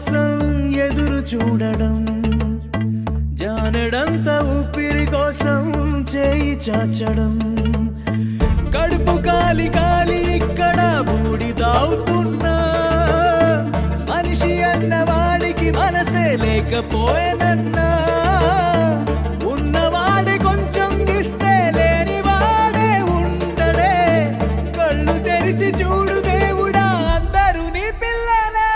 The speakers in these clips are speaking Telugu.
కోసం ఎదురు చూడడం, జానెడంత ఊపిరి కోసం చేయి చాచడం, కడుపు కాలి కాలి ఇక్కడ బూడిదావుతున్నా, మనిషి అన్నవాడికి మనసే లేకపోయేనన్నా, ఉన్నవాడి కొంచెం ఇస్తే లేనివాడే ఉండడే, కళ్ళు తెరిచి చూడు దేవుడా అందరూ నీ పిల్లలే.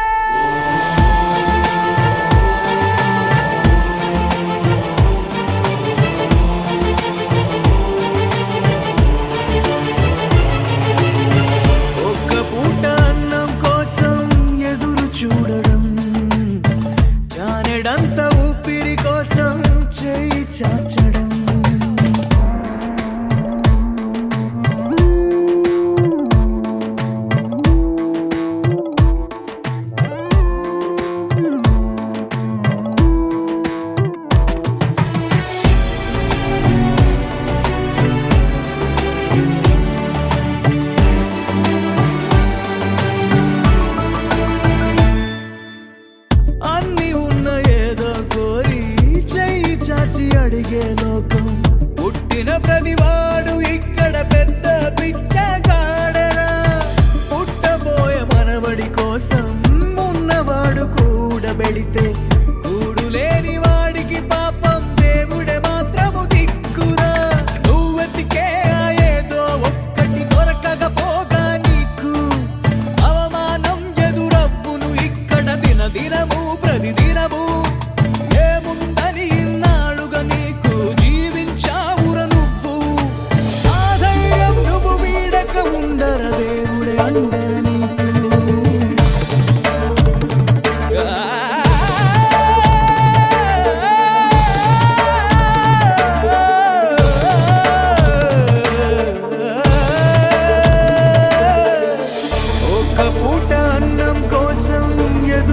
ఒక్క పూట అన్నం కోసం ఎదురు చూడడం, జానెడంత ఊపిరి కోసం చేయి చాచడం. అన్ని ఉన్న ఏదో కోరి చెయ్యి చాచి అడిగే లోకం, పుట్టిన ప్రతివాడు ఇక్కడ పెద్ద పిచ్చగాడరా, పుట్టబోయే మనవడి కోసం